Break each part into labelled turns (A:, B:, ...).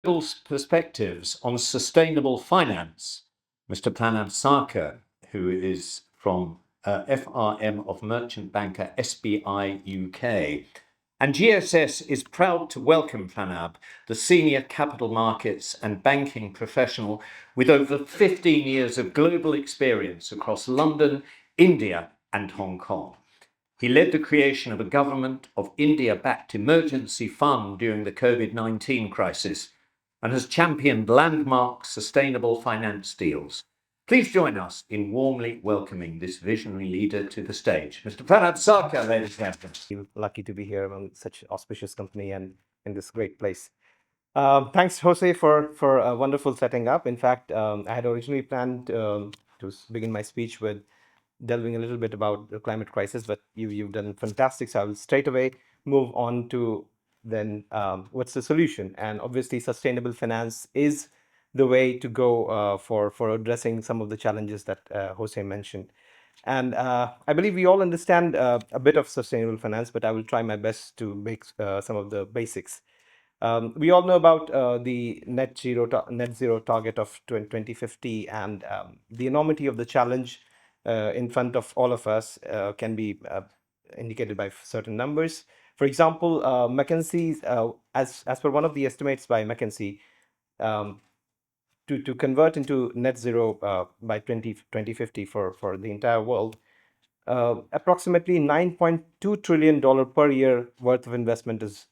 A: Perspectives on sustainable finance. Mr. Pranab Sarkar, who is from FRM of Merchant Banker SBI UK. And GSS is proud to welcome Pranab, the senior capital markets and banking professional with over 15 years of global experience across London, India, and Hong Kong. He led the creation of a Government of India-backed emergency fund during the COVID-19 crisis and has championed landmark sustainable finance deals. Please join us in warmly welcoming this visionary leader to the stage. Mr. Pranab Sarkar, ladies and gentlemen.
B: Feel lucky to be here among such auspicious company and in this great place. Thanks, Jose, for a wonderful setting up. In fact, I had originally planned to begin my speech with delving a little bit about the climate crisis, but you've done fantastic. So I will straight away move on to then what's the solution? And obviously, sustainable finance is the way to go for addressing some of the challenges that Jose mentioned. And I believe we all understand a bit of sustainable finance, but I will try my best to make some of the basics. We all know about the net zero target of 2050, and the enormity of the challenge in front of all of us can be indicated by certain numbers. For example, McKinsey, as per one of the estimates by McKinsey, um, to convert into net zero by 2050 for the entire world, approximately $9.2 trillion per year worth of investment is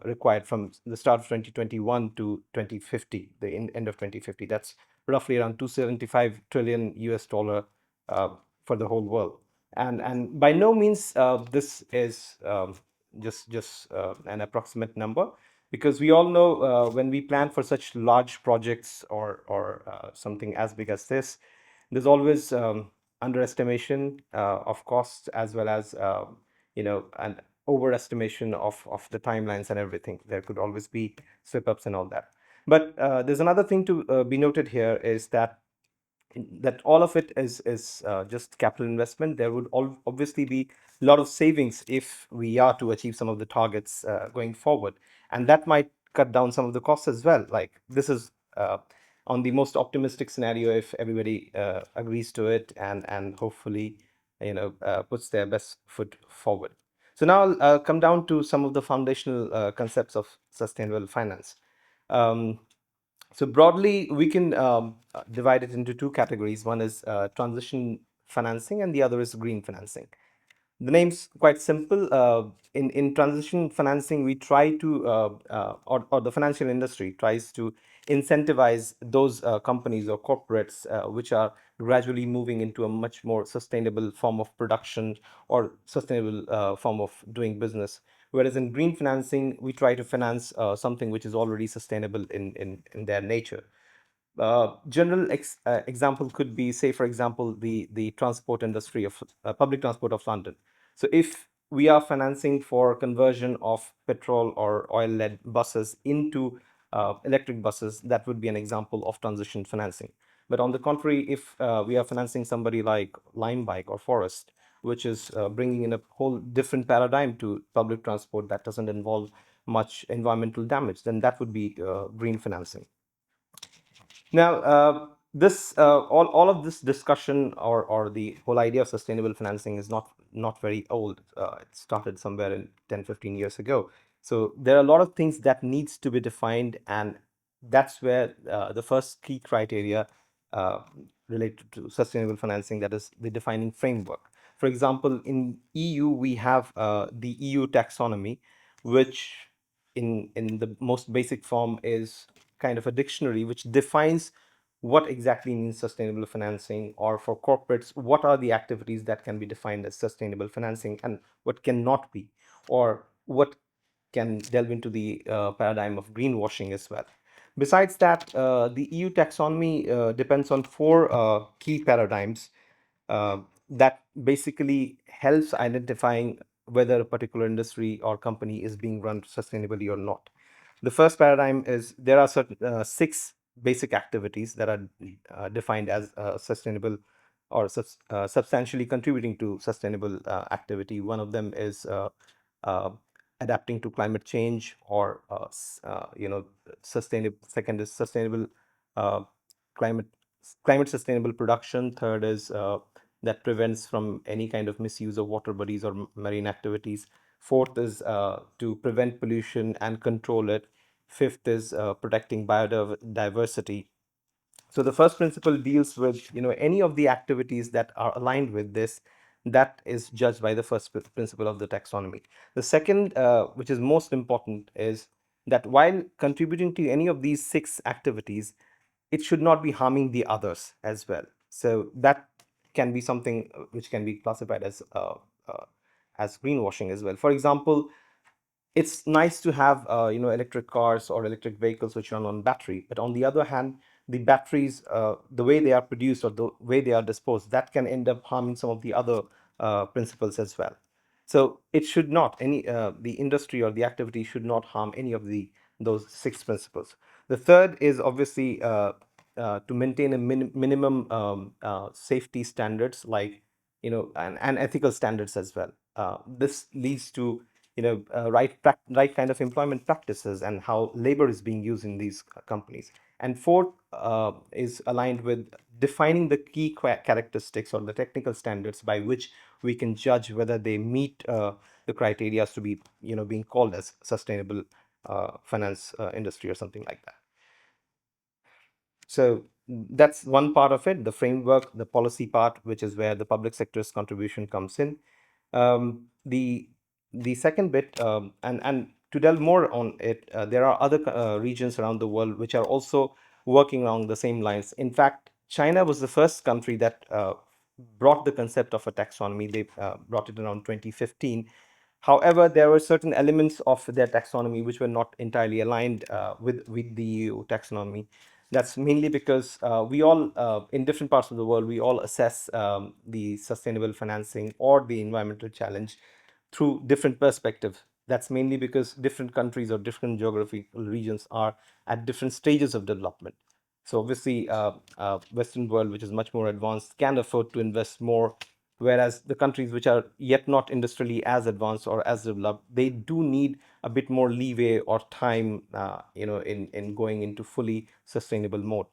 B: required from the start of 2021 to 2050, the end of 2050. That's roughly around 275 trillion US dollar for the whole world. And by no means this is just an approximate number, because we all know when we plan for such large projects or something as big as this, there's always underestimation of costs, as well as an overestimation of the timelines and everything. There could always be slip ups and all that. But there's another thing to be noted here, is that all of it is just capital investment. There would obviously be a lot of savings if we are to achieve some of the targets going forward, and that might cut down some of the costs as well. Like, this is on the most optimistic scenario, if everybody agrees to it and hopefully puts their best foot forward. So now I'll come down to some of the foundational concepts of sustainable finance. um, so broadly, we can divide it into two categories. One is transition financing, and the other is green financing. The name's quite simple. In transition financing, we try to, or the financial industry tries to incentivize those companies or corporates which are gradually moving into a much more sustainable form of production or sustainable form of doing business. Whereas in green financing, we try to finance something which is already sustainable in their nature. General example could be, say, for example, the transport industry of public transport of London. So if we are financing for conversion of petrol or oil-led buses into electric buses, that would be an example of transition financing. But on the contrary, if we are financing somebody like Lime Bike or Forest, which is bringing in a whole different paradigm to public transport that doesn't involve much environmental damage, then that would be green financing. Now, this all of this discussion, or the whole idea of sustainable financing, is not very old. It started somewhere in 10-15 years ago. So there are a lot of things that needs to be defined, and that's where the first key criteria uh, related to sustainable financing, that is the defining framework. For example, in EU, we have the EU taxonomy, which in the most basic form is kind of a dictionary which defines what exactly means sustainable financing, or for corporates, what are the activities that can be defined as sustainable financing and what cannot be, or what can delve into the paradigm of greenwashing as well. Besides that, the EU taxonomy depends on four key paradigms uh, that basically helps identifying whether a particular industry or company is being run sustainably or not. The first paradigm is, there are certain six basic activities that are defined as sustainable, or substantially contributing to sustainable activity. One of them is adapting to climate change, or sustainable. Second is sustainable uh, climate climate sustainable production. Third is that prevents from any kind of misuse of water bodies or marine activities. Fourth is to prevent pollution and control it. Fifth is protecting biodiversity. So the first principle deals with any of the activities that are aligned with this, that is judged by the first principle of the taxonomy. The second, which is most important, is that while contributing to any of these six activities, it should not be harming the others as well. So that can be something which can be classified as greenwashing as well. For example, it's nice to have electric cars or electric vehicles which run on battery, but on the other hand, the batteries, the way they are produced or the way they are disposed, that can end up harming some of the other principles as well. So it should not, any the industry or the activity should not harm any of those six principles. The third is obviously to maintain a minimum safety standards, like and ethical standards as well. This leads to right kind of employment practices and how labor is being used in these companies. And fourth is aligned with defining the key characteristics or the technical standards by which we can judge whether they meet the criteria to be being called as sustainable finance industry or something like that. So that's one part of it, the framework, the policy part, which is where the public sector's contribution comes in. The second bit, and to delve more on it, there are other regions around the world which are also working along the same lines. In fact, China was the first country that brought the concept of a taxonomy. They brought it around 2015. However, there were certain elements of their taxonomy which were not entirely aligned with the EU taxonomy. That's mainly because we all, in different parts of the world, we all assess the sustainable financing or the environmental challenge through different perspectives. That's mainly because different countries or different geographical regions are at different stages of development. So obviously, Western world, which is much more advanced, can afford to invest more, whereas the countries which are yet not industrially as advanced or as developed, they do need a bit more leeway or time, in going into fully sustainable mode.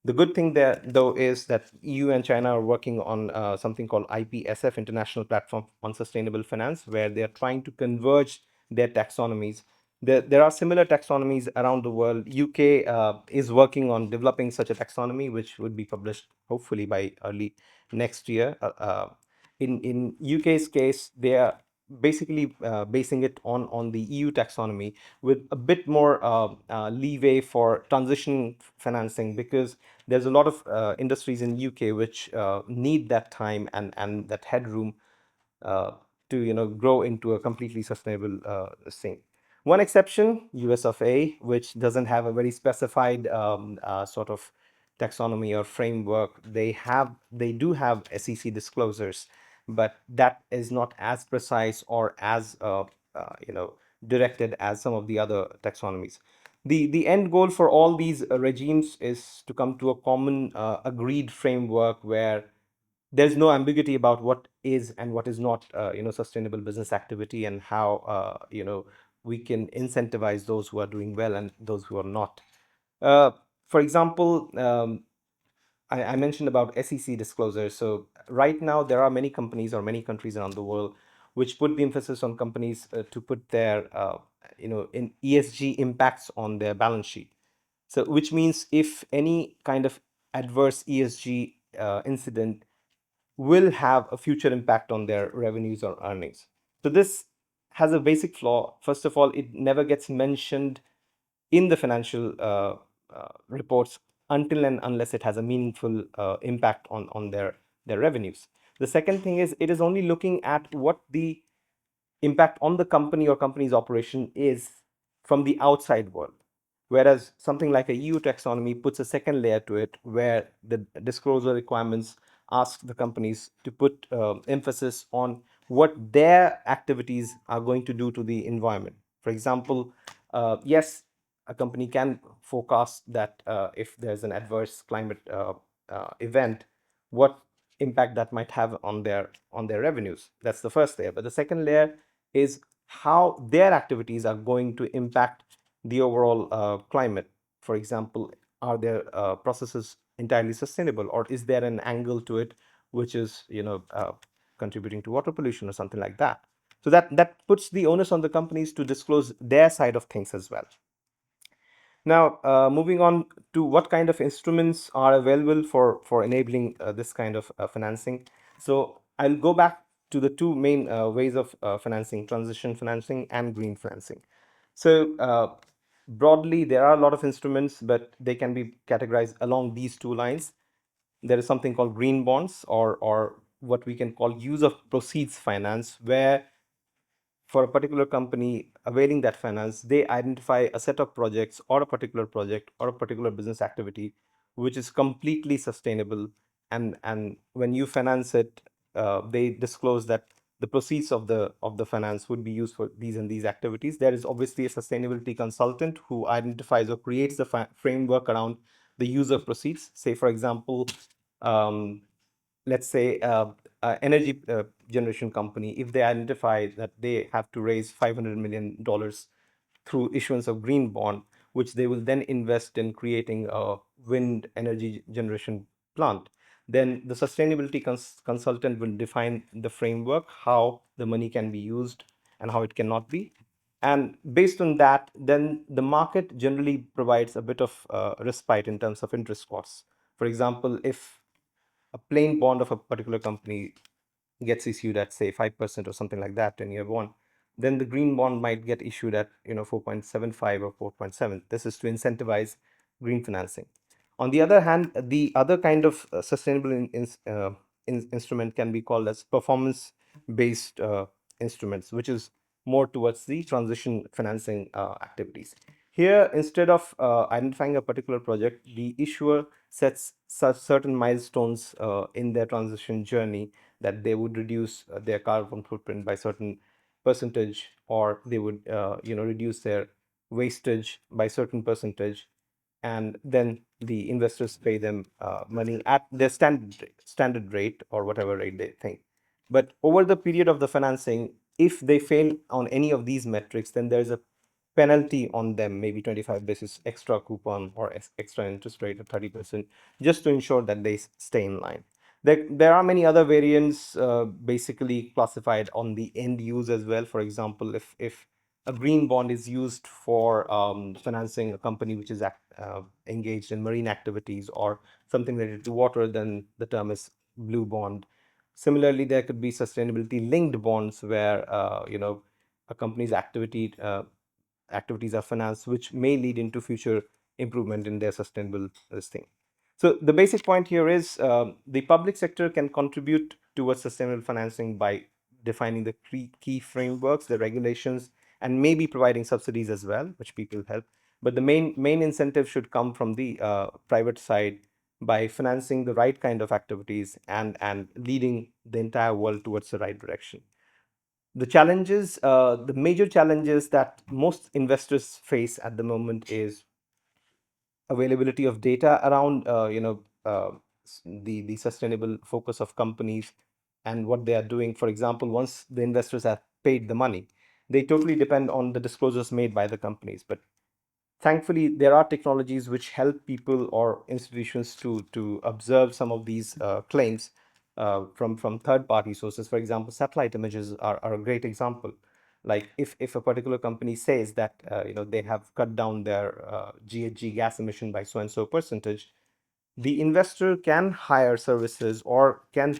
B: The good thing there, though, is that EU and China are working on something called IPSF, International Platform on Sustainable Finance, where they are trying to converge their taxonomies. There are similar taxonomies around the world. UK is working on developing such a taxonomy, which would be published hopefully by early next year. In UK's case, they are basically basing it on the EU taxonomy with a bit more leeway for transition financing, because there's a lot of industries in UK which need that time and that headroom uh, to grow into a completely sustainable thing. One exception, US of A, which doesn't have a very specified sort of taxonomy or framework. They do have SEC disclosures, but that is not as precise or as directed as some of the other taxonomies. The end goal for all these regimes is to come to a common agreed framework where there's no ambiguity about what is and what is not sustainable business activity, and how we can incentivize those who are doing well and those who are not. For example, I mentioned about SEC disclosures. So right now there are many companies or many countries around the world which put the emphasis on companies to put their in ESG impacts on their balance sheet. So which means if any kind of adverse ESG incident will have a future impact on their revenues or earnings. So this has a basic flaw. First of all, it never gets mentioned in the financial reports until and unless it has a meaningful impact on their revenues. The second thing is, it is only looking at what the impact on the company or company's operation is from the outside world. Whereas something like a EU taxonomy puts a second layer to it, where the disclosure requirements ask the companies to put emphasis on what their activities are going to do to the environment. For example, yes, a company can forecast that if there's an adverse climate event, what impact that might have on their revenues. That's the first layer. But the second layer is how their activities are going to impact the overall climate. For example, are their processes entirely sustainable, or is there an angle to it which is contributing to water pollution or something like that? So that puts the onus on the companies to disclose their side of things as well. Now, moving on to what kind of instruments are available for enabling this kind of financing. So I'll go back to the two main ways of financing: transition financing and green financing. So broadly, there are a lot of instruments, but they can be categorized along these two lines. There is something called green bonds, or what we can call use of proceeds finance, where for a particular company availing that finance, they identify a set of projects or a particular project or a particular business activity which is completely sustainable. And when you finance it, they disclose that the proceeds of the finance would be used for these and these activities. There is obviously a sustainability consultant who identifies or creates the framework around the use of proceeds. Say, for example, um, let's say energy generation company, if they identify that they have to raise $500 million through issuance of green bond, which they will then invest in creating a wind energy generation plant, then the sustainability consultant will define the framework, how the money can be used and how it cannot be. And based on that, then the market generally provides a bit of respite in terms of interest costs. For example, if a plain bond of a particular company gets issued at, say, 5% or something like that, 10-year bond, then the green bond might get issued at 4.75 or 4.7. This is to incentivize green financing. On the other hand, the other kind of sustainable instrument can be called as performance based instruments, which is more towards the transition financing activities. Here, instead of identifying a particular project, the issuer sets such certain milestones in their transition journey, that they would reduce their carbon footprint by certain percentage, or they would reduce their wastage by certain percentage, and then the investors pay them money at their standard rate or whatever rate they think. But over the period of the financing, if they fail on any of these metrics, then there's a penalty on them, maybe 25 basis extra coupon or extra interest rate of 30%, just to ensure that they stay in line. There are many other variants basically classified on the end use as well. For example, if a green bond is used for financing a company which is engaged in marine activities or something related to water, then the term is blue bond. Similarly, there could be sustainability linked bonds where a company's activities are financed, which may lead into future improvement in their sustainable this thing. So the basic point here is the public sector can contribute towards sustainable financing by defining the key frameworks, the regulations, and maybe providing subsidies as well, which people help. But the main incentive should come from the private side by financing the right kind of activities and leading the entire world towards the right direction. The major challenges that most investors face at the moment is availability of data around the sustainable focus of companies and what they are doing. For example, once the investors have paid the money, they totally depend on the disclosures made by the companies. But thankfully, there are technologies which help people or institutions to observe some of these claims from third party sources. For example, satellite images are a great example. Like if a particular company says that they have cut down their GHG gas emission by so and so percentage, the investor can hire services or can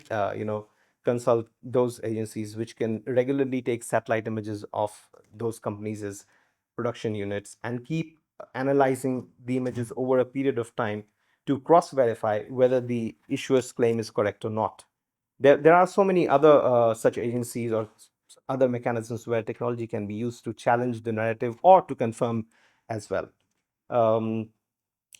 B: consult those agencies which can regularly take satellite images of those companies' production units and keep analyzing the images over a period of time to cross verify whether the issuer's claim is correct or not. There are so many other such agencies or other mechanisms where technology can be used to challenge the narrative or to confirm as well. um,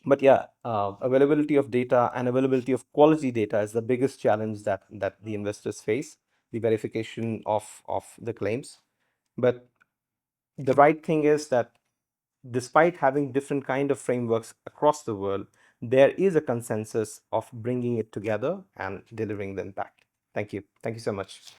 B: but yeah, availability of data and availability of quality data is the biggest challenge that the investors face, the verification of the claims. But the right thing is that despite having different kind of frameworks across the world, there is a consensus of bringing it together and delivering the impact. Thank you so much.